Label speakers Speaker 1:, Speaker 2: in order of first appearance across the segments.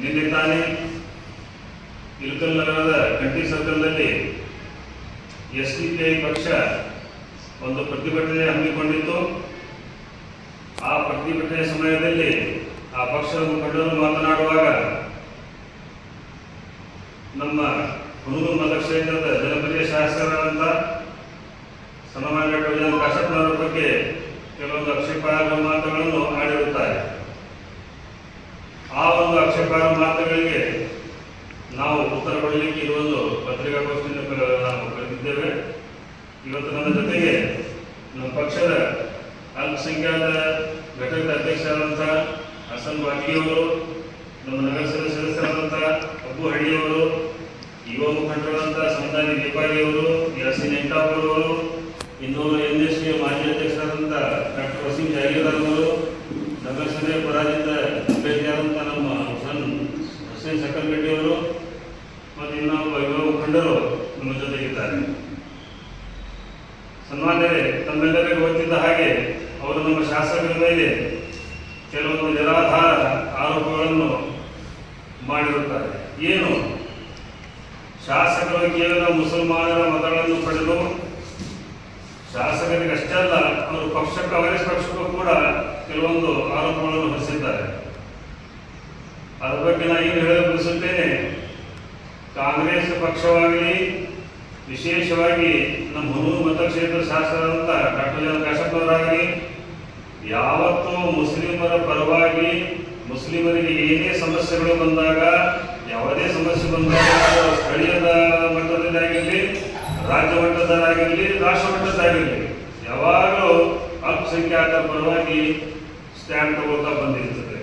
Speaker 1: ನಿನ್ನೆ ತಾನೇ ಇಳಕಲ್ ನಗರದ ಕಂಠಿ ಸರ್ಕಲ್ನಲ್ಲಿ SDPI ಪಕ್ಷ ಒಂದು ಪ್ರತಿಭಟನೆ ಹಮ್ಮಿಕೊಂಡಿತ್ತು. ಆ ಪ್ರತಿಭಟನೆ ಸಮಯದಲ್ಲಿ ಆ ಪಕ್ಷದ ಮುಖಂಡರು ಮಾತನಾಡುವಾಗ ನಮ್ಮ ಹುಣಸೂರು ಮತಕ್ಷೇತ್ರದ ಜನಪ್ರಿಯ ಶಾಸಕರಾದಂಥ ಸನ್ಮಾನ್ಯ ಡಾಕ್ಟರ್ ಕಾಶಪ್ಪನವರ ಬಗ್ಗೆ ಕೆಲವೊಂದು ಆಕ್ಷೇಪಾರ್ಹ ಮಾತುಗಳನ್ನು ಆಡಿರುತ್ತಾರೆ. ಆ ಒಂದು ಆಕ್ಷೇಪಾರ್ಹ ಮಾತುಗಳಿಗೆ ನಾವು ಉತ್ತರ ಕೊಡಲಿಕ್ಕೆ ಇರುವುದು ಪತ್ರಿಕಾಗೋಷ್ಠಿಯನ್ನು ನಾವು ಕರೆದಿದ್ದೇವೆ. ಇವತ್ತು ನನ್ನ ಜೊತೆಗೆ ನಮ್ಮ ಪಕ್ಷದ ಅಲ್ಪಸಂಖ್ಯಾತ ಘಟಕದ ಅಧ್ಯಕ್ಷರಾದಂಥ ಹಸನ್ ವಾಕಿಯವರು, ನಮ್ಮ ನಗರಸಭೆ ಸದಸ್ಯರಾದಂಥ ಅಬ್ಬು ಹಳ್ಳಿಯವರು, ಯುವ ಮುಖಂಡರಾದಂಥ ಸಂದಾನಿ ದೀಪಾಳಿಯವರು, ಯಾಸಿನ್ ಎಂಟಾಪುರವರು, ಇನ್ನೂರು NSP ಮಾಜಿ ಅಧ್ಯಕ್ಷರಾದಂಥ ಡಾಕ್ಟರ್ ವಸೀಂ ಜಾಗೀರ್ದಾರ್ ಅವರು, ನಗರಸಭೆ ಪರಾಜಿತ ಅಭ್ಯರ್ಥಿಯಾದಂಥ ನಮ್ಮ ಹುಸೇನ್ ಸಕ್ಕಲ್ಗಡ್ಡಿಯವರು ಮತ್ತು ಇನ್ನೊಬ್ಬ ಯುವ ಮುಖಂಡರು ನಮ್ಮ ಜೊತೆಗಿದ್ದಾರೆ. ಸನ್ಮಾನ್ಯರೇ, ತಮ್ಮೆಲ್ಲರಿಗೂ ಗೊತ್ತಿದ್ದ ಹಾಗೆ ಅವರು ನಮ್ಮ ಶಾಸಕರ ಮೇಲೆ ಕೆಲವೊಂದು ನಿರಾಧಾರ ಆರೋಪಗಳನ್ನು ಮಾಡಿರುತ್ತಾರೆ. ಏನು, ಶಾಸಕರು ಕೇವಲ ಮುಸಲ್ಮಾನರ ಮತಗಳನ್ನು ಪಡೆದು ಶಾಸಕರಿಗೆ ಅಷ್ಟೇ ಅಲ್ಲ, ಅವರು ಪಕ್ಷಕ್ಕೆ ಕಾಂಗ್ರೆಸ್ ಪಕ್ಷಕ್ಕೂ ಕೂಡ ಕೆಲವೊಂದು ಆರೋಪಗಳನ್ನು ಹೊರಿಸಿದ್ದಾರೆ. ಅದರ ಬಗ್ಗೆ ನಾನು ಏನು ಹೇಳಲು ಬಯಸುತ್ತೇನೆ, ಕಾಂಗ್ರೆಸ್ ಪಕ್ಷವಾಗಲಿ, ವಿಶೇಷವಾಗಿ ನಮ್ಮ ಹುಣಸೂರು ಮತಕ್ಷೇತ್ರ ಶಾಸಕರಾದಂಥ ಡಾಕ್ಟರ್ ಕಾಶಪ್ಪನವರಾಗಲಿ ಯಾವತ್ತೂ ಮುಸ್ಲಿಮರ ಪರವಾಗಿ ಮುಸ್ಲಿಮರಿಗೆ ಏನೇ ಸಮಸ್ಯೆಗಳು ಬಂದಾಗ, ಯಾವುದೇ ಸಮಸ್ಯೆ ಬಂದಾಗ ಸ್ಥಳೀಯದ ಮಟ್ಟದಲ್ಲಾಗಿರಲಿ, ರಾಜ್ಯ ಮಟ್ಟದಲ್ಲಾಗಿರಲಿ, ರಾಷ್ಟ್ರ ಮಟ್ಟದ್ದಾಗಿರಲಿ ಯಾವಾಗಲೂ ಅಲ್ಪಸಂಖ್ಯಾತರ ಪರವಾಗಿ ಸ್ಟ್ಯಾಂಡ್ ತಗೊಳ್ತಾ ಬಂದಿರ್ತದೆ.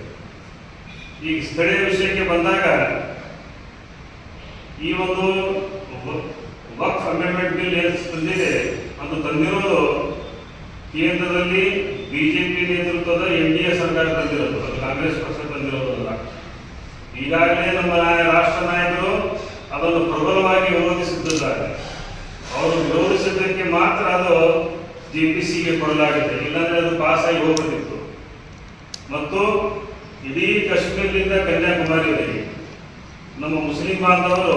Speaker 1: ಈ ಸ್ಥಳೀಯ ವಿಷಯಕ್ಕೆ ಬಂದಾಗ ಈ ಒಂದು ವಕ್ಫ್ ಅಮೆಂಡ್ಮೆಂಟ್ ಬಿಲ್ ಏನು ತಂದಿದೆ, ಅದು ತಂದಿರೋದು ಕೇಂದ್ರದಲ್ಲಿ ಬಿಜೆಪಿ ನೇತೃತ್ವದ NDA ಸರ್ಕಾರ ತಂದಿರೋದು, ಅದು ಕಾಂಗ್ರೆಸ್ ಪಕ್ಷ ತಂದಿರೋದಲ್ಲ. ಈಗಾಗಲೇ ನಮ್ಮ ರಾಷ್ಟ್ರ ನಾಯಕರು ಅದನ್ನು ಪ್ರಬಲವಾಗಿ ವಿರೋಧಿಸುತ್ತಿದ್ದಾರೆ. ಅವರು ವಿರೋಧಿಸಿದ್ದಕ್ಕೆ ಮಾತ್ರ ಅದು JPCಗೆ ಕೊಡಲಾಗಿದೆ, ಇಲ್ಲಾಂದ್ರೆ ಅದು ಪಾಸ್ ಆಗಿ ಹೋಗುತ್ತಿತ್ತು. ಮತ್ತು ಇಡೀ ಕಾಶ್ಮೀರದಿಂದ ಕನ್ಯಾಕುಮಾರಿವರೆಗೆ ನಮ್ಮ ಮುಸ್ಲಿಂ ಬಾಂಧವರು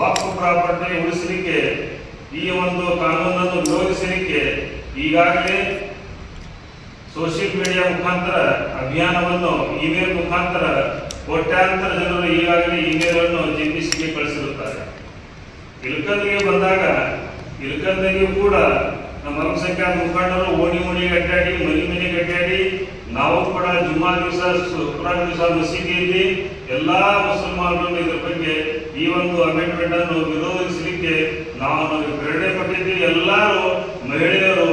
Speaker 1: ವಕ್ಫ್ ಪ್ರಾಪರ್ಟಿ ಉಳಿಸಲಿಕ್ಕೆ, ಈ ಒಂದು ಕಾನೂನನ್ನು ವಿರೋಧಿಸಲಿಕ್ಕೆ ಈಗಾಗಲೇ ಸೋಷಿಯಲ್ ಮೀಡಿಯಾ ಮುಖಾಂತರ ಅಭಿಯಾನವನ್ನು, ಇಮೇಲ್ ಮುಖಾಂತರ ಕೋಟ್ಯಾಂತರ ಜನರು ಈಗಾಗಲೇ ಇಮೇಲ್ ಅನ್ನು JPCಗೆ ಕಳಿಸಿರುತ್ತಾರೆ. ಇಳಕಲ್ಗೆ ಬಂದಾಗ ಇಳಕಲ್ದಾಗಿಯೂ ಕೂಡ ನಮ್ಮ ಅಲ್ಪಸಂಖ್ಯಾತ ಮುಖಂಡರು ಓಣಿ ಅಡ್ಡಾಡಿ, ಮನೆಗೆ ಅಡ್ಡಾಡಿ, ನಾವು ಕೂಡ ಜುಮ್ಮಾ ದಿವಸ, ಶುಕ್ರವಾರ ದಿವಸ ಮಸೀದಿಯಲ್ಲಿ ಎಲ್ಲಾ ಮುಸಲ್ಮಾನರನ್ನು ಇದರ ಬಗ್ಗೆ ಈ ಒಂದು ಅಮೆಂಡ್ಮೆಂಟ್ ಅನ್ನು ವಿರೋಧಿಸಲಿಕ್ಕೆ ನಾವು ಪ್ರೇರಣೆ ಕೊಟ್ಟಿದ್ದೀವಿ. ಎಲ್ಲರೂ, ಮಹಿಳೆಯರು,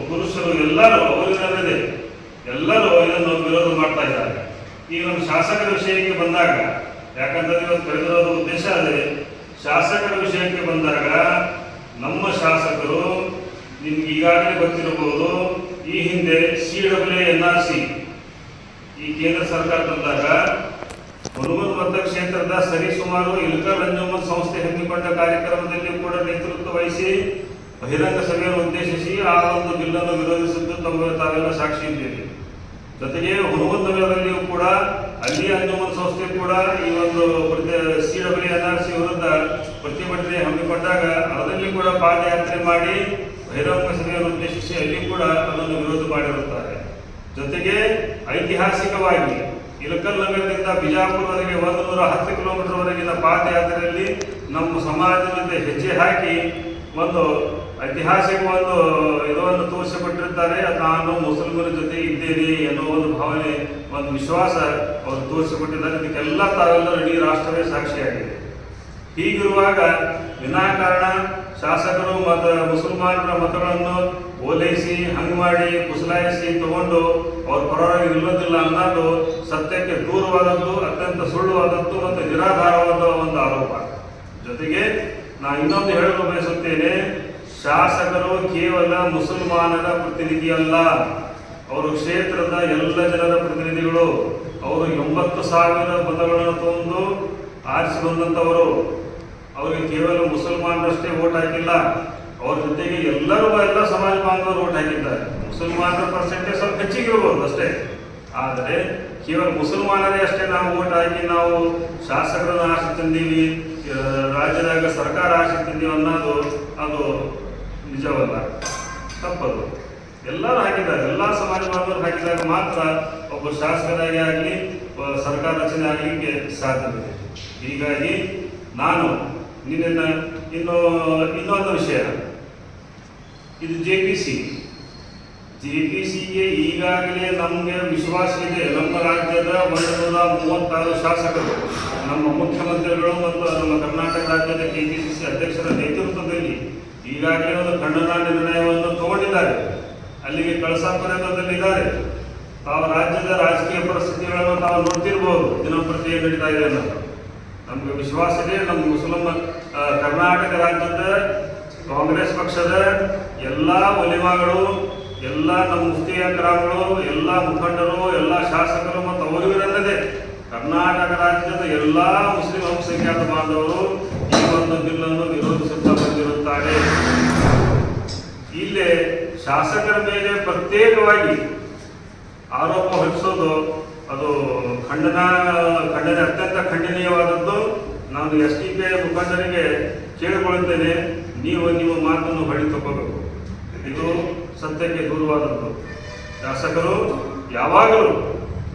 Speaker 1: ಪುರುಷರು ಎಲ್ಲರೂ, ಅವರಿಲ್ಲದೆ ಎಲ್ಲರೂ ಇದನ್ನು ವಿರೋಧ ಮಾಡ್ತಾ ಇದ್ದಾರೆ. ಈಗ ನಮ್ಮ ಶಾಸಕರ ವಿಷಯಕ್ಕೆ ಬಂದಾಗ, ಯಾಕಂತಂದ್ರೆ ಇವತ್ತು ಕರೆದಿರೋದು ಉದ್ದೇಶ ಅದೇ, ಶಾಸಕರ ವಿಷಯಕ್ಕೆ ಬಂದಾಗ ನಮ್ಮ ಶಾಸಕರು ನಿಮ್ಗೆ ಈಗಾಗಲೇ ಗೊತ್ತಿರಬಹುದು, ಈ ಹಿಂದೆ CWA NRC ಈ ಕೇಂದ್ರ ಸರ್ಕಾರ ತಂದಾಗ ಹುಣಸೂರು ಮತಕ್ಷೇತ್ರದ ಸರಿಸುಮಾರು ಇಳಕಲ್ ಅಂಜುಮನ್ ಸಂಸ್ಥೆ ಹಮ್ಮಿಕೊಂಡ ಕಾರ್ಯಕ್ರಮದಲ್ಲಿ ಕೂಡ ನೇತೃತ್ವ ವಹಿಸಿ ಬಹಿರಂಗ ಸಭೆಯನ್ನು ಉದ್ದೇಶಿಸಿ ಆ ಒಂದು ಬಿಲ್ಲನ್ನು ವಿರೋಧಿಸಿದ್ದು ತಾವೆಲ್ಲ ಸಾಕ್ಷಿ ಇದ್ದೀರಿ. ಜೊತೆಗೆ ಹುಣಸೂರು ನಗರದಲ್ಲಿಯೂ ಕೂಡ ಅಲ್ಲಿ ಅಂಜುಮನ್ ಸಂಸ್ಥೆ ಕೂಡ ಈ ಒಂದು CWA NRC ವಿರುದ್ಧ ಪ್ರತಿಭಟನೆ ಹಮ್ಮಿಕೊಂಡಾಗ ಅದರಲ್ಲಿ ಕೂಡ ಪಾದಯಾತ್ರೆ ಮಾಡಿ ಬಹಿರಂಗ ಸಭೆಯನ್ನು ಉದ್ದೇಶಿಸಿ ಅಲ್ಲಿ ಕೂಡ ಅದನ್ನು ವಿರೋಧ ಮಾಡಿರುತ್ತಾರೆ. ಜೊತೆಗೆ ಐತಿಹಾಸಿಕವಾಗಿ ಇಳಕಲ್ ನಗರದಿಂದ ಬಿಜಾಪುರವರೆಗೆ 110 ಕಿಲೋಮೀಟರ್ ವರೆಗಿನ ಪಾದಯಾತ್ರೆಯಲ್ಲಿ ನಮ್ಮ ಸಮಾಜದ ಜೊತೆ ಹೆಜ್ಜೆ ಹಾಕಿ ಒಂದು ಐತಿಹಾಸಿಕ ಒಂದು ಇದನ್ನು ತೋರಿಸಿಕೊಟ್ಟಿರ್ತಾರೆ. ನಾನು ಮುಸಲ್ಮರ ಜೊತೆ ಇದ್ದೇನೆ ಎನ್ನುವ ಒಂದು ಭಾವನೆ, ಒಂದು ವಿಶ್ವಾಸ ಅವರು ತೋರಿಸಿಕೊಟ್ಟಿದ್ದಾರೆ. ಇದಕ್ಕೆಲ್ಲ ತಾವೆಲ್ಲರೂ ಇಡೀ ರಾಷ್ಟ್ರವೇ ಸಾಕ್ಷಿಯಾಗಿದೆ. ಹೀಗಿರುವಾಗ ವಿನಾಕಾರಣ ಶಾಸಕರು ಮುಸಲ್ಮಾನರ ಮತಗಳನ್ನು ಓಲೈಸಿ, ಹಂಗೆ ಮಾಡಿ, ಕುಸಲಾಯಿಸಿ ತಗೊಂಡು ಅವ್ರ ಪರವಾಗಿ ನಿಲ್ಲೋದಿಲ್ಲ ಅನ್ನೋದು ಸತ್ಯಕ್ಕೆ ದೂರವಾದದ್ದು, ಅತ್ಯಂತ ಸುಳ್ಳುವಾದದ್ದು ಮತ್ತು ನಿರಾಧಾರವಾದ ಒಂದು ಆರೋಪ. ಜೊತೆಗೆ ನಾನು ಇನ್ನೊಂದು ಹೇಳಲು ಬಯಸುತ್ತೇನೆ, ಶಾಸಕರು ಕೇವಲ ಮುಸಲ್ಮಾನರ ಪ್ರತಿನಿಧಿಯಲ್ಲ, ಅವರು ಕ್ಷೇತ್ರದ ಎಲ್ಲ ಜನರ ಪ್ರತಿನಿಧಿಗಳು. ಅವರು 80,000 ಮತಗಳನ್ನು ತಂದು ಆರಿಸಿ ಬಂದಂಥವರು. ಅವರಿಗೆ ಕೇವಲ ಮುಸಲ್ಮಾನರಷ್ಟೇ ವೋಟ್ ಹಾಕಿಲ್ಲ, ಅವ್ರ ಜೊತೆಗೆ ಎಲ್ಲ ಸಮಾಜ ಬಾಂಧವರು ವೋಟ್ ಹಾಕಿದ್ದಾರೆ. ಮುಸಲ್ಮಾನರ ಪರ್ಸೆಂಟೇಜ್ ಸ್ವಲ್ಪ ಹೆಚ್ಚಿಗಿರ್ಬೋದು ಅಷ್ಟೇ, ಆದರೆ ಕೇವಲ ಮುಸಲ್ಮಾನರೇ ಅಷ್ಟೇ ನಾವು ಓಟ್ ಹಾಕಿ ನಾವು ಶಾಸಕರನ್ನು ಆಶೆ ತಂದೀವಿ, ರಾಜ್ಯದಾಗ ಸರ್ಕಾರ ಆಶೆ ತಂದೀವಿ ಅನ್ನೋದು ಅದು ನಿಜವಲ್ಲ, ತಪ್ಪದು. ಎಲ್ಲರೂ ಹಾಕಿದ್ದಾರೆ, ಎಲ್ಲ ಸಮಾಜ ಬಾಂಧವರು ಹಾಕಿದಾಗ ಮಾತ್ರ ಒಬ್ಬ ಶಾಸಕರಾಗಿ ಆಗಲಿ ಸರ್ಕಾರ ರಚನೆ ಆಗಲಿಕ್ಕೆ ಸಾಧ್ಯವಿದೆ. ಹೀಗಾಗಿ ನಾನು ನಿನ್ನ ಇನ್ನೊಂದು ವಿಷಯ, ಇದು JPCಗೆ ಈಗಾಗಲೇ ನಮಗೆ ವಿಶ್ವಾಸವಿದೆ. ನಮ್ಮ ರಾಜ್ಯದ 136 ಶಾಸಕರು, ನಮ್ಮ ಮುಖ್ಯಮಂತ್ರಿಗಳು ಮತ್ತು ನಮ್ಮ ಕರ್ನಾಟಕ ರಾಜ್ಯದ KPCC ಅಧ್ಯಕ್ಷರ ನೇತೃತ್ವದಲ್ಲಿ ಈಗಾಗಲೇ ಒಂದು ಖಂಡನಾ ನಿರ್ಣಯವನ್ನು ತಗೊಂಡಿದ್ದಾರೆ, ಅಲ್ಲಿಗೆ ಕಳಸಾಪುರದಲ್ಲಿದ್ದಾರೆ. ತಾವು ರಾಜ್ಯದ ರಾಜಕೀಯ ಪರಿಸ್ಥಿತಿಗಳನ್ನು ತಾವು ನೋಡ್ತಿರ್ಬೋದು, ದಿನಪ್ರತಿ ನಡೀತಾ ಇದೆ ಅನ್ನೋದು ನಮಗೆ ವಿಶ್ವಾಸ ಇದೆ. ನಮ್ಮ ಕರ್ನಾಟಕ ರಾಜ್ಯದ ಕಾಂಗ್ರೆಸ್ ಪಕ್ಷದ ಎಲ್ಲ ಒಲಿಮಾಗಳು, ಎಲ್ಲ ನಮ್ಮ ಮುಫ್ತಿ ಅಕ್ರಾಮ್ಗಳು, ಎಲ್ಲ ಮುಖಂಡರು, ಎಲ್ಲ ಶಾಸಕರು ಮತ್ತು ಅವರಿಗರಲ್ಲದೆ ಕರ್ನಾಟಕ ರಾಜ್ಯದ ಎಲ್ಲ ಮುಸ್ಲಿಂ ಅಲ್ಪಸಂಖ್ಯಾತ ಬಾಂಧವರು ಈ ಒಂದು ಬಿಲ್ಲನ್ನು ವಿರೋಧಿಸುತ್ತಾ ಬಂದಿರುತ್ತಾರೆ. ಇಲ್ಲೇ ಶಾಸಕರ ಮೇಲೆ ಪ್ರತ್ಯೇಕವಾಗಿ ಆರೋಪ ಹೊರಿಸೋದು ಅದು ಖಂಡನೆ ಅತ್ಯಂತ ಖಂಡನೀಯವಾದದ್ದು. ನಾನು SDPI ಮುಖಂಡರಿಗೆ ಕೇಳಿಕೊಳ್ಳುತ್ತೇನೆ, ನೀವು ನಿಮ್ಮ ಮಾತನ್ನು ಹೊಳಿ ತಗೋಬೇಕು. ಇದು ಸತ್ಯಕ್ಕೆ ದೂರವಾದದ್ದು. ಶಾಸಕರು ಯಾವಾಗಲೂ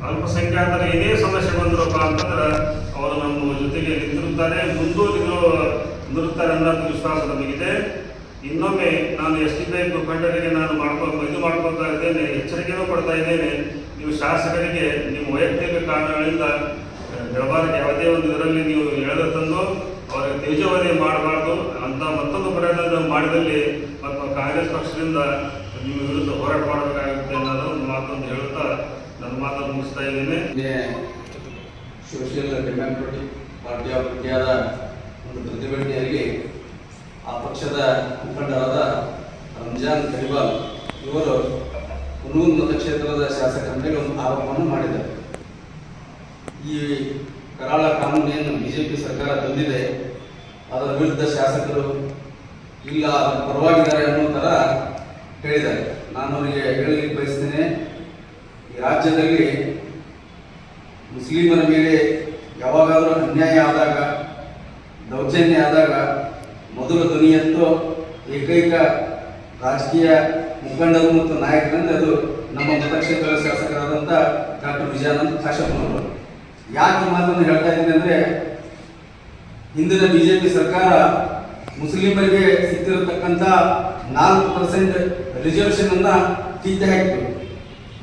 Speaker 1: ಅಲ್ಪಸಂಖ್ಯಾತರ ಏನೇ ಸಮಸ್ಯೆ ಬಂದರಪ್ಪ ಅಂತಂದ್ರೆ ಅವರು ನಮ್ಮ ಜೊತೆಗೆ ನಿಂತಿರುತ್ತಾರೆ, ಮುಂದೂ ನಿಂತಿರುತ್ತಾರೆ ಅನ್ನೋದು ವಿಶ್ವಾಸ ನಮಗಿದೆ. ಇನ್ನೊಮ್ಮೆ ನಾನು SDPI ಮುಖಂಡರಿಗೆ ನಾನು ಮಾಡ್ಕೊಳ್ತಾ ಇದ್ದೇನೆ, ಎಚ್ಚರಿಕೆಯೂ ಕೊಡ್ತಾ ಇದ್ದೇನೆ. ನೀವು ಶಾಸಕರಿಗೆ ನಿಮ್ಮ ವೈಯಕ್ತಿಕ ಕಾರಣಗಳಿಂದ ಬೆಳಬಾರದು, ಯಾವುದೇ ಒಂದು ಇದರಲ್ಲಿ ನೀವು ಎಳೆದ ತಂದು ಅವರಿಗೆ ತೇಜೋವಧೆ ಮಾಡಬಾರ್ದು ಅಂತ ಮತ್ತೊಂದು ಪ್ರಯತ್ನ ಮಾಡಿದಲ್ಲಿ ಮತ್ತು ಕಾಂಗ್ರೆಸ್ ಪಕ್ಷದಿಂದ ನಿಮ್ಮ ವಿರುದ್ಧ ಹೋರಾಟ ಮಾಡಬೇಕಾಗುತ್ತೆ ಅನ್ನೋದು ಒಂದು ಮಾತನ್ನು ಹೇಳುತ್ತಾ ನನ್ನ ಮಾತನ್ನು ಮುಗಿಸ್ತಾ ಇದ್ದೇನೆ.
Speaker 2: ಸೋಷಿಯಲ್ ಡೆಮೋಕ್ರೆಟಿಕ್ ಪಾರ್ಟಿ ಆಫ್ ಇಂಡಿಯಾದ ಒಂದು ಪ್ರತಿಭಟನೆಯಲ್ಲಿ ಆ ಪಕ್ಷದ ಮುಖಂಡರಾದ ರಂಜಾನ್ ಕರಿವಾಲ್ ಇವರು ಹುನೂರು ಮತಕ್ಷೇತ್ರದ ಶಾಸಕರ ಮೇಲೆ ಒಂದು ಆರೋಪವನ್ನು ಮಾಡಿದ್ದಾರೆ. ಈ ಕರಾಳ ಕಾನೂನೇನು BJP ಸರ್ಕಾರ ತಂದಿದೆ ಅದರ ವಿರುದ್ಧ ಶಾಸಕರು ಇಲ್ಲ ಅದರ ಪರವಾಗಿದ್ದಾರೆ ಅನ್ನೋ ಥರ ಹೇಳಿದ್ದಾರೆ. ನಾನು ಅವರಿಗೆ ಹೇಳಲಿಕ್ಕೆ ಬಯಸ್ತೇನೆ, ಈ ರಾಜ್ಯದಲ್ಲಿ ಮುಸ್ಲಿಮರ ಮೇಲೆ ಯಾವಾಗಾದರೂ ಅನ್ಯಾಯ ಆದಾಗ, ದೌರ್ಜನ್ಯ ಆದಾಗ ಮೊದಲು ಧ್ವನಿ ಎತ್ತೋ ಏಕೈಕ ರಾಜಕೀಯ ಮುಖಂಡರು ಮತ್ತು ನಾಯಕರಂದ್ರೆ ಅದು ನಮ್ಮ ಮತಕ್ಷೇತ್ರದ ಶಾಸಕರಾದಂಥ ಡಾಕ್ಟರ್ ವಿಜಯಾನಂದ ಕಾಶಪ್ಪನವರು. ಯಾಕೆ ಈ ಮಾತನ್ನು ಹೇಳ್ತಾ ಇದ್ದೀನಿ ಅಂದರೆ, ಹಿಂದಿನ BJP ಸರ್ಕಾರ ಮುಸ್ಲಿಮರಿಗೆ ಸಿಕ್ಕಿರತಕ್ಕಂಥ 4% ರಿಸರ್ವೇಷನ್ ಅನ್ನ ಕಿತ್ತೆ ಹಾಕಿತು.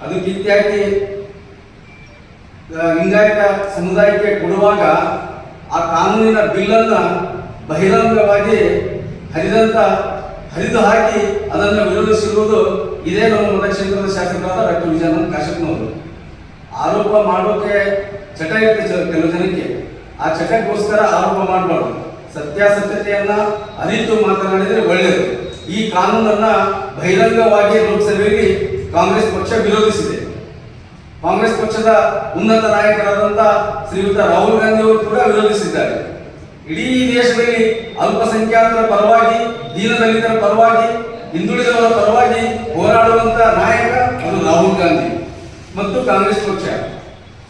Speaker 2: ಅದು ಕಿತ್ತೆ ಹಾಕಿ ಲಿಂಗಾಯತ ಸಮುದಾಯಕ್ಕೆ ಕೊಡುವಾಗ ಆ ಕಾನೂನಿನ ಬಿಲ್ಲನ್ನು ಬಹಿರಂಗವಾಗಿ ಹರಿದು ಹಾಕಿ ಅದನ್ನು ವಿರೋಧಿಸಿರುವುದು ಇದೇ ನಮ್ಮ ಮತಕ್ಷೇತ್ರದ ಶಾಸಕರಾದ ಡಾಕ್ಟರ್ ವಿಜಯಾನಂದ ಕಾಶಪ್ಪನವರು. ಆರೋಪ ಮಾಡೋಕೆ ಚಟ ಇರುತ್ತೆ ಕೆಲವು ಜನಕ್ಕೆ, ಆ ಚಟಕ್ಕೋಸ್ಕರ ಆರೋಪ ಮಾಡಬಾರ್ದು. ಸತ್ಯಾಸತ್ಯತೆಯನ್ನ ಅರಿತು ಮಾತನಾಡಿದರೆ ಒಳ್ಳೆಯದು. ಈ ಕಾನೂನನ್ನ ಬಹಿರಂಗವಾಗಿ ಲೋಕಸಭೆಯಲ್ಲಿ ಕಾಂಗ್ರೆಸ್ ಪಕ್ಷ ವಿರೋಧಿಸಿದೆ. ಕಾಂಗ್ರೆಸ್ ಪಕ್ಷದ ಉನ್ನತ ನಾಯಕರಾದಂಥ ಶ್ರೀಯುತ ರಾಹುಲ್ ಗಾಂಧಿ ಅವರು ಕೂಡ ವಿರೋಧಿಸಿದ್ದಾರೆ. ಇಡೀ ದೇಶದಲ್ಲಿ ಅಲ್ಪಸಂಖ್ಯಾತರ ಪರವಾಗಿ, ದೀನದಲಿತರ ಪರವಾಗಿ, ಹಿಂದುಳಿದವರ ಪರವಾಗಿ ಹೋರಾಡುವಂತ ನಾಯಕ ಅದು ರಾಹುಲ್ ಗಾಂಧಿ ಮತ್ತು ಕಾಂಗ್ರೆಸ್ ಪಕ್ಷ.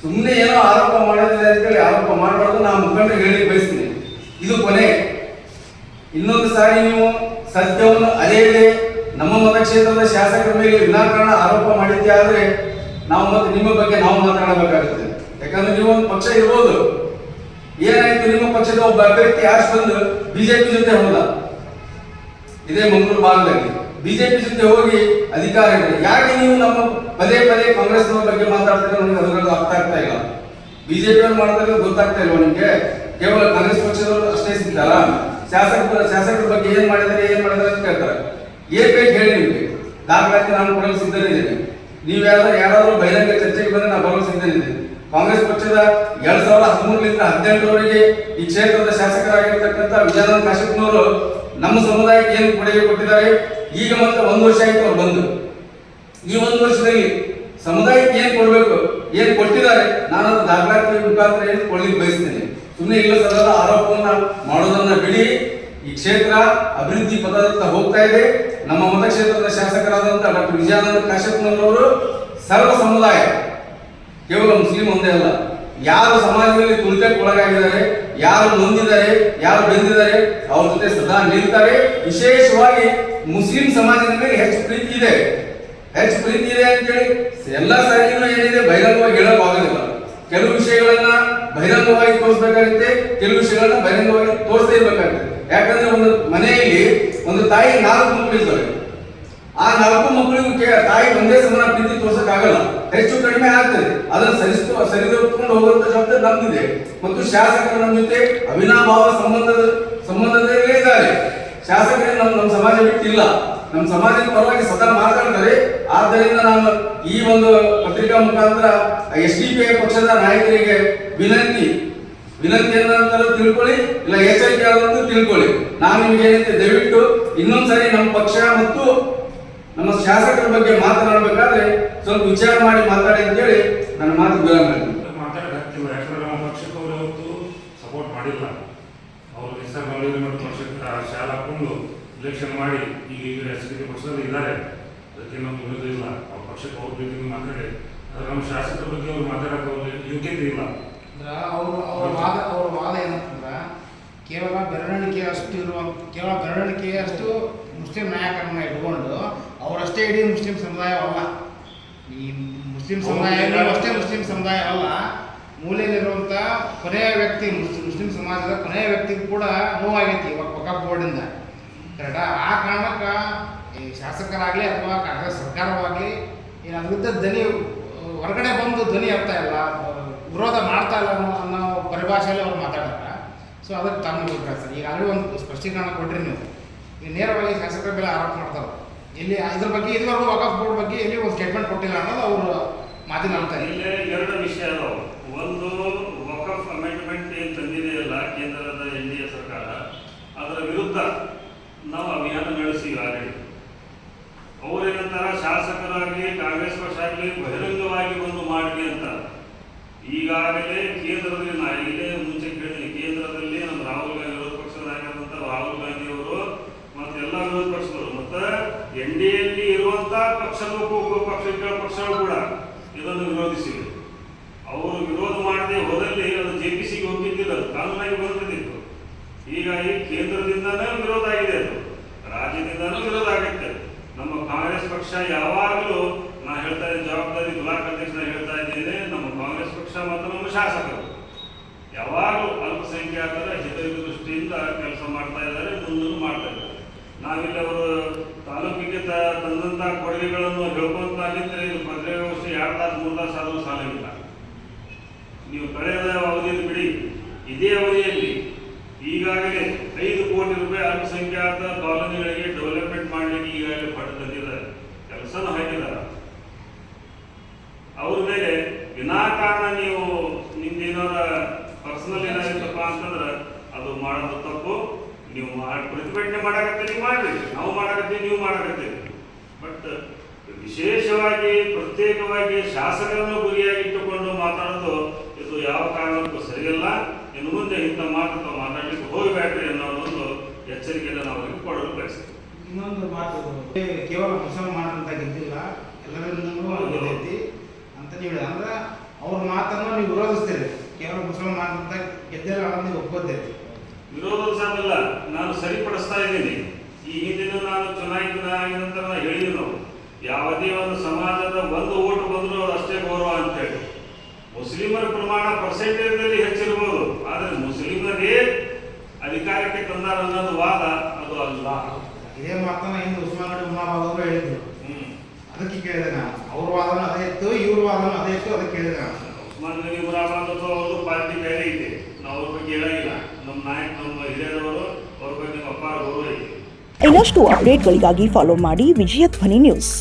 Speaker 2: ಸುಮ್ಮನೆ ಏನೋ ಆರೋಪ ಮಾಡಿದ್ರೆ ಅಂತೇಳಿ ಆರೋಪ ಮಾಡಬಾರ್ದು. ನಾನು ಮುಖಂಡರಿಗೆ ಹೇಳಿ ಬಯಸ್ತೀನಿ, ಇದು ಕೊನೆ. ಇನ್ನೊಂದು ಸಾರಿ ನೀವು ಸತ್ಯವನ್ನು ಅರಿಯದೆ ನಮ್ಮ ಮತಕ್ಷೇತ್ರದ ಶಾಸಕರ ಮೇಲೆ ವಿನಾಕಾರಣ ಆರೋಪ ಮಾಡಿದ್ದೆ ಆದರೆ ನಾವು ಮತ್ತೆ ನಿಮ್ಮ ಬಗ್ಗೆ ನಾವು ಮಾತನಾಡಬೇಕಾಗುತ್ತೆ. ಯಾಕಂದ್ರೆ ನೀವು ಒಂದು ಪಕ್ಷ ಇರ್ಬೋದು, ಏನಾಯ್ತು ನಿಮ್ಮ ಪಕ್ಷದ ಒಬ್ಬ ಅಭ್ಯರ್ಥಿ ಆರ್ಸ್ ಬಂದು BJP ಜೊತೆ ಹೋದ, ಇದೇ ಮಂಗಳೂರು ಭಾಗದಲ್ಲಿ BJP ಜೊತೆ ಹೋಗಿ ಅಧಿಕಾರ ಇದೆ. ಯಾಕೆ ನೀವು ನಮ್ಮ ಪದೇ ಪದೇ ಕಾಂಗ್ರೆಸ್ನವ್ರ ಬಗ್ಗೆ ಮಾತಾಡ್ತಾರೆ? ನನಗೆ ಅದರಲ್ಲಿ ಅರ್ಥ ಆಗ್ತಾ ಇಲ್ಲ. BJP ಅವ್ರು ಮಾಡ್ತಾರೆ ಗೊತ್ತಾಗ್ತಾ ಇಲ್ವಾ ನಿಮ್ಗೆ? ಕೇವಲ ಕಾಂಗ್ರೆಸ್ ಪಕ್ಷದವರು ಅಷ್ಟೇ ಸಿಗ್ತಾರ? ಶಾಸಕರ ಬಗ್ಗೆ ಏನ್ ಮಾಡಿದ್ದಾರೆ ಅಂತ ಕೇಳ್ತಾರೆ. ಏನ್ ಬೇಕು ಹೇಳಿ ನಿಮ್ಗೆ ದಾಖಲಾತಿ ನಾನು ಕೊಡಲು ಸಿದ್ಧನಿದ್ದೇನೆ. ನೀವು ಯಾರಾದ್ರೂ ಬಹಿರಂಗ ಚರ್ಚೆಗೆ ಬಂದ್ರೆ ನಾನು ಬರಲು ಸಿದ್ಧನಿದ್ದೇನೆ. ಕಾಂಗ್ರೆಸ್ ಪಕ್ಷದ 2013ರಿಂದ 2018ರವರೆಗೆ ಈ ಕ್ಷೇತ್ರದ ಶಾಸಕರಾಗಿರ್ತಕ್ಕಂಥ ವಿಜಯಾನಂದ ಕಾಶಪ್ಪನವರು ನಮ್ಮ ಸಮುದಾಯಕ್ಕೆ ಏನು ಕೊಡುಗೆ ಕೊಟ್ಟಿದ್ದಾರೆ. ಈಗ ಮತ್ತೆ 1 ವರ್ಷ ಆಯ್ತು ಅವ್ರು ಬಂದು. ಈ 1 ವರ್ಷದಲ್ಲಿ ಸಮುದಾಯಕ್ಕೆ ಏನ್ ಕೊಡ್ಬೇಕು, ಏನ್ ಕೊಟ್ಟಿದ್ದಾರೆ, ನಾನು ಅದು ದಾಖಲಾತಿ ಮುಖಾಂತರ ಏನು ಕೊಡ್ಲಿಕ್ಕೆ ಬಯಸ್ತೇನೆ. ಸುಮ್ಮನೆ ಇಲ್ಲ ಸದಾ ಆರೋಪವನ್ನ ಮಾಡೋದನ್ನ ಬಿಡಿ. ಈ ಕ್ಷೇತ್ರ ಅಭಿವೃದ್ಧಿ ಪಥದತ್ತ ಹೋಗ್ತಾ ಇದೆ. ನಮ್ಮ ಮತಕ್ಷೇತ್ರದ ಶಾಸಕರಾದಂತಹ ಡಾಕ್ಟರ್ ವಿಜಯಾನಂದ ಕಾಶಪ್ಪನವರು ಸರ್ವ ಸಮುದಾಯ ಕೇವಲ ಮುಸ್ಲಿಂ ಒಂದೇ ಅಲ್ಲ, ಯಾರು ಸಮಾಜದಲ್ಲಿ ತುಳಿತಕ್ಕೆ ಒಳಗಾಗಿದ್ದಾರೆ, ಯಾರು ನೊಂದಿದ್ದಾರೆ, ಯಾರು ಬೆಂದಿದ್ದಾರೆ, ಅವ್ರ ಜೊತೆ ಸದಾ ನಿಲ್ತಾರೆ. ವಿಶೇಷವಾಗಿ ಮುಸ್ಲಿಂ ಸಮಾಜದ ಮೇಲೆ ಹೆಚ್ಚು ಪ್ರೀತಿ ಇದೆ ಅಂತೇಳಿ ಎಲ್ಲ ಸಾರಿನೂ ಏನಿದೆ ಬಹಿರಂಗವಾಗಿ ಹೇಳಕ್ ಆಗೋದಿಲ್ಲ. ಕೆಲವು ವಿಷಯಗಳನ್ನ ಬಹಿರಂಗವಾಗಿ ತೋರಿಸ್ಬೇಕಾಗುತ್ತೆ, ಕೆಲವು ವಿಷಯಗಳನ್ನ ಬಹಿರಂಗವಾಗಿ ತೋರಿಸದೇ ಇರ್ಬೇಕಾಗುತ್ತೆ. ಯಾಕಂದ್ರೆ ಒಂದು ಮನೆಯಲ್ಲಿ ಒಂದು ತಾಯಿ 4 ಮಕ್ಕಳಿದ್ದಾರೆ. ಆ 4 ಮಕ್ಕಳಿಗೂ ತಾಯಿ ಒಂದೇ ಸಮಾನ ಪ್ರೀತಿ ತೋರ್ಸಕ್ಕಾಗಲ್ಲ, ಹೆಚ್ಚು ಕಡಿಮೆ ಆಗ್ತದೆ. ಅದನ್ನು ಸರಿದೂಗಿಸ್ಕೊಂಡು ಹೋಗುವಂತ ಜವಾಬ್ದಾರಿ ನಮ್ದಿದೆ. ಮತ್ತು ಶಾಸಕರು ನಮ್ಮ ಜೊತೆ ಅವಿನಾಭಾವ ಸಂಬಂಧದಲ್ಲೇ ಇದ್ದಾರೆ. ಶಾಸಕರೇ ನಮ್ಮ ಸಮಾಜ ಬಿಟ್ಟಿಲ್ಲ, ನಮ್ಮ ಸಮಾಜದ ಪರವಾಗಿ ಸದಾ ಮಾತಾಡ್ತಾರೆ. ಆದ್ದರಿಂದ ನಾನು ಈ ಒಂದು ಪತ್ರಿಕಾ ಮುಖಾಂತರ SDP ಪಕ್ಷದ ನಾಯಕರಿಗೆ ವಿನಂತಿ ಏನಂತ ತಿಳ್ಕೊಳ್ಳಿ, ಇಲ್ಲ ಎಚ್ಚರಿಕೆ ಆದಂತೂ ತಿಳ್ಕೊಳ್ಳಿ. ನಾನು ನಿಮ್ಗೆ ಏನಂತೆ, ದಯವಿಟ್ಟು ಇನ್ನೊಂದ್ಸರಿ ನಮ್ಮ ಪಕ್ಷ ಮತ್ತು ನಮ್ಮ ಶಾಸಕರ ಬಗ್ಗೆ ಮಾತನಾಡಬೇಕಾದ್ರೆ ಸ್ವಲ್ಪ ವಿಚಾರ ಮಾಡಿ ಮಾತಾಡಿ ಅಂತೇಳಿ ನನ್ನ ಮಾತು ವಿರಾಮ ಮಾಡ್ತೀನಿ.
Speaker 3: ಮಾತಾಡಕ್ಕಿಲ್ಲ, ಯಾಕಂದ್ರೆ ನಮ್ಮ ಪಕ್ಷಕ್ಕೆ ಅವರು ಯಾವತ್ತು ಸಪೋರ್ಟ್ ಮಾಡಿಲ್ಲ. ಅವರು ಹೆಸರು ಮಾಡಿ ಪಕ್ಷಕ್ಕೆ ಶಾಲೆ ಹಾಕೊಂಡು ಇಲೆಕ್ಷನ್ ಮಾಡಿ ಈಗ SDP ಪಕ್ಷದಲ್ಲಿ ಇದ್ದಾರೆ. ಅದಕ್ಕೆ ನಮ್ಗೆ ವಿರೋಧ ಇಲ್ಲ. ಅವ್ರ ಪಕ್ಷಕ್ಕೆ ಅವ್ರ ಪ್ರೀತಿ ಮಾತಾಡಿ, ಆದರೆ ನಮ್ಮ ಶಾಸಕರ ಬಗ್ಗೆ ಅವ್ರು ಮಾತಾಡಕ್ಕೆ ಅವ್ರಿಗೆ ಯೋಗ್ಯತೆ ಇಲ್ಲ.
Speaker 4: ಅವ್ರ ವಾದ ಏನಂತಂದ್ರೆ ಕೇವಲ ಬೆರಳಿಕೆಯಷ್ಟು ಮುಸ್ಲಿಂ ನಾಯಕರನ್ನ ಇಟ್ಕೊಂಡು ಅವರಷ್ಟೇ ಇಡೀ ಮುಸ್ಲಿಂ ಸಮುದಾಯವಲ್ಲ, ಈ ಮುಸ್ಲಿಂ ಸಮುದಾಯ ಅಷ್ಟೇ ಮುಸ್ಲಿಂ ಸಮುದಾಯ ಅಲ್ಲ, ಮೂಲೆಯಲ್ಲಿರುವಂಥ ಕೊನೆಯ ವ್ಯಕ್ತಿ, ಮುಸ್ಲಿಂ ಸಮಾಜದ ಕೊನೆಯ ವ್ಯಕ್ತಿಗೂ ಕೂಡ ನೋವಾಗೈತಿ ವಕ್ಫ್ ಬೋರ್ಡಿಂದ. ಕರೆಕ್ಟಾ? ಆ ಕಾರಣಕ್ಕೆ ಈ ಶಾಸಕರಾಗಲಿ ಅಥವಾ ಕಾಂಗ್ರೆಸ್ ಸರ್ಕಾರವಾಗಲಿ ಏನು ಅದ್ರ ವಿರುದ್ಧ ಹೊರಗಡೆ ಬಂದು ಧ್ವನಿ ಎತ್ತಾ ಇಲ್ಲ, ವಿರೋಧ ಮಾಡ್ತಾ ಇಲ್ಲ ಅನ್ನೋ ಪರಿಭಾಷೆಯಲ್ಲಿ ಅವ್ರು ಮಾತಾಡ್ತಾರೆ. ಸೊ ಅದಕ್ಕೆ ತಮ್ಮ ಬೇಕಾಗ್ತದೆ. ಸರ್, ಈಗ ಆಗಲೇ ಒಂದು ಸ್ಪಷ್ಟೀಕರಣ ಕೊಟ್ಟರೆ ನೀವು ಈಗ ನೇರವಾಗಿ ಶಾಸಕರ ಮೇಲೆ ಆರೋಪ ಮಾಡ್ತಾರೆ. ಇಲ್ಲಿ ಇದ್ರ ಬಗ್ಗೆ ಇದುವರೆಗೂ ವಕ್ಫ್ ಬೋರ್ಡ್ ಬಗ್ಗೆ ಎಲ್ಲಿ ಒಂದು ಸ್ಟೇಟ್ಮೆಂಟ್ ಕೊಟ್ಟಿಲ್ಲ ಅನ್ನೋದು ಅವರು ಮಾತನಾಡ್ತಾರೆ.
Speaker 1: ಇಲ್ಲಿ 2 ವಿಷಯ ಅದಾವೆ. ಒಂದು, ವಕ್ಫ್ ಅಮೆಂಡ್ಮೆಂಟ್ ಏನು ತಂದಿದೆಯಲ್ಲ ಕೇಂದ್ರದ NDA ಸರ್ಕಾರ, ಅದರ ವಿರುದ್ಧ ನಾವು ಅಭಿಯಾನ ನಡೆಸಿವಿ ಆಲ್ರೆಡಿ. ಅವರೇನಂತಾರ, ಶಾಸಕರಾಗಲಿ ಕಾಂಗ್ರೆಸ್ ಪಕ್ಷ ಆಗಲಿ ಬಹಿರಂಗವಾಗಿ ಬಂದು ಮಾಡಲಿ ಅಂತ. ಈಗಾಗಲೇ ಕೇಂದ್ರದಲ್ಲಿ ನಾ ಇಲ್ಲೇ ಮುಂಚೆ ಕೇಳಿದ್ದೀನಿ, ಕೇಂದ್ರದಲ್ಲಿ ನಮ್ಮ ರಾಹುಲ್ ಗಾಂಧಿ ವಿರೋಧ ಪಕ್ಷದ ನಾಯಕರಾದಂಥ ರಾಹುಲ್ ಗಾಂಧಿ ಅವರು ಮತ್ತು ಎಲ್ಲ ವಿರೋಧ ಪಕ್ಷದವರು ಮತ್ತು NDAಯಲ್ಲಿ ಇರುವಂಥ ಪಕ್ಷಗಳು ಕೂಡ ಇದನ್ನು ವಿರೋಧಿಸಿವೆ. ಅವರು ವಿರೋಧ ಮಾಡದೆ ಹೋದಲ್ಲಿ ಅದು JPCಗೆ ಹೋಗಿದ್ದಿಲ್ಲ, ಅದು ಕಾನೂನಾಗಿ ಬಂದಿತ್ತು. ಹೀಗಾಗಿ ಕೇಂದ್ರದಿಂದನೇ ವಿರೋಧ ಆಗಿದೆ, ಅದು ರಾಜ್ಯದಿಂದನೂ ವಿರೋಧ ಆಗುತ್ತೆ. ನಮ್ಮ ಕಾಂಗ್ರೆಸ್ ಪಕ್ಷ ಯಾವಾಗಲೂ, ನಾ ಹೇಳ್ತಾ ಇದ್ದೀನಿ, ಜವಾಬ್ದಾರಿ ಬ್ಲಾಕ್ ಅಧ್ಯಕ್ಷನ ಹೇಳ್ತಾ ಇದ್ದೇನೆ, ನಮ್ಮ ಕಾಂಗ್ರೆಸ್ ಪಕ್ಷ ಮತ್ತು ನಮ್ಮ ಶಾಸಕರು ಯಾವಾಗಲೂ ಅಲ್ಪಸಂಖ್ಯಾತರ ಹಿತದೃಷ್ಟಿಯಿಂದ ಕೆಲಸ ಮಾಡ್ತಾ ಇದ್ದಾರೆ, ಮುಂದೂ ಮಾಡ್ತಾ ಇದ್ದಾರೆ. ನಾವಿಲ್ಲಿ ಅವರು ತಾಲೂಕಿಗೆ ತಂದಂಥ ಕೊಡುಗೆಗಳನ್ನು ಹೇಳ್ಕೊಂತ ನಿಂತರೆ ಇದು ಪತ್ರಿಕಾಗೋಷ್ಠಿ 2 ತಾಸು 3 ತಾಸು ಆದರೂ ಸಾಲವಿಲ್ಲ. ನೀವು ಕಳೆದ ಅವಧಿಯಲ್ಲಿ ಬಿಡಿ, ಇದೇ ಅವಧಿಯಲ್ಲಿ ಈಗಾಗಲೇ 5 ಕೋಟಿ ರೂಪಾಯಿ ಅಲ್ಪಸಂಖ್ಯಾತ ಕಾಲೋನಿಗಳಿಗೆ ಡೆವಲಪ್ಮೆಂಟ್ ಮಾಡಲಿಕ್ಕೆ ಈಗಾಗಲೇ ಪಟ್ಟು ತಂದಿದ್ದಾರೆ, ಕೆಲಸನೂ ಹಾಕಿದ್ದಾರೆ. ಅವ್ರ ಮೇಲೆ ವಿನಾಕಾರಣ ನೀವು ನಿಮ್ದೇನಾರ ಪರ್ಸನಲ್ ಏನಾಗಿತ್ತಪ್ಪ ಅಂತಂದ್ರೆ ಅದು ಮಾಡೋದು ತಪ್ಪು. ನೀವು ಪ್ರತಿಭಟನೆ ಮಾಡಕತ್ತೀರಿ, ಮಾಡ್ರಿ, ನಾವು ಮಾಡಕತ್ತೀವಿ, ನೀವು ಮಾಡಕತ್ತೀರಿ. ಬಟ್ ವಿಶೇಷವಾಗಿ ಪ್ರತ್ಯೇಕವಾಗಿ ಶಾಸಕರನ್ನು ಗುರಿಯಾಗಿಟ್ಟುಕೊಂಡು ಮಾತಾಡೋದು ಇದು ಯಾವ ಕಾರಣಕ್ಕೂ ಸರಿಯಲ್ಲ. ಇನ್ನು ಮುಂದೆ ಇಂಥ ಮಾತಾಡಲಿಕ್ಕೆ ಹೋಗಬೇಡ್ರಿ ಅನ್ನೋದೊಂದು ಎಚ್ಚರಿಕೆಯನ್ನು ನಾವು ಅವರಿಗೆ ಕೊಡಲು ಬಯಸ್ತೀವಿ.
Speaker 4: ಇನ್ನೊಂದು ಮಾತು, ಕೇವಲ ಮುಸಲ್ಮಾನ ಅಂತ ಗೆದ್ದಿಲ್ಲ, ಎಲ್ಲರಿಂದಲೂ ಗೆದ್ದೈತಿ ಅಂತ ನೀವು ಅಂದ್ರೆ ಅವ್ರ ಮಾತನ್ನು ನೀವು ವಿರೋಧಿಸ್ತೀರಿ. ಕೇವಲ ಮುಸಲ್ಮಾನ ಅಂತ ಗೆದ್ದಿಲ್ಲ ಅನ್ನೋದು ನೀವು ಒಪ್ಪೋದೈತಿ.
Speaker 1: ವಿರೋಧಿಸೋದಿಲ್ಲ, ನಾನು ಸರಿಪಡಿಸ್ತಾ ಇದ್ದೀನಿ. ಈ ಹಿಂದಿನ ನಾನು ಚುನಾಯಿತ ನಂತರ ಹೇಳಿದ್ವಿ, ನಾವು ಯಾವುದೇ ಒಂದು ಸಮಾಜದ 1 ಓಟು ಬಂದರೂ ಅದು ಅಷ್ಟೇ ಗೌರವ ಅಂತೇಳಿ. ಮುಸ್ಲಿಮರ ಪ್ರಮಾಣ ಪರ್ಸೆಂಟೇಜ್ನಲ್ಲಿ ಹೆಚ್ಚಿರ್ಬೋದು, ಆದರೆ ಮುಸ್ಲಿಮರೇ ಅಧಿಕಾರಕ್ಕೆ ತಂದಾರ ಅನ್ನೋದು ವಾದ ಅದು ಅಲ್ಲ.
Speaker 4: ಇದೇ ಮಾತನ್ನ ಹಿಂದೆ ಉಸ್ಮಾನ್ ಅವರು ಹೇಳಿದ್ರು. ಅದಕ್ಕೆ ಕೇಳಿದೆ ನಾನು, ಅವ್ರ ವಾದನ ಅದೇ ಇತ್ತು, ಇವ್ರ ವಾದನ ಅದೇ ಇತ್ತು, ಅದಕ್ಕೆ ಕೇಳಿದೆ ನಾನು.
Speaker 1: ಉಸ್ಮಾನ್ ಗನಿ ಅವರು ಪಾರ್ಟಿ ಬೇರೆ ಐತೆ, ನಾವು ಅವ್ರ ಬಗ್ಗೆ ಹೇಳಂಗಿಲ್ಲ. ನಮ್ಮ ನಾಯಕ, ನಮ್ಮ ಹಿರಿಯರವರು, ಅವ್ರ ಬಗ್ಗೆ ನಮ್ಮ ಅಪ್ಪ ಗೌರವ ಐತೆ.
Speaker 5: ಇನ್ನಷ್ಟು ಅಪ್ಡೇಟ್ಗಳಿಗಾಗಿ ಫಾಲೋ ಮಾಡಿ ವಿಜಯ ಧ್ವನಿ ನ್ಯೂಸ್.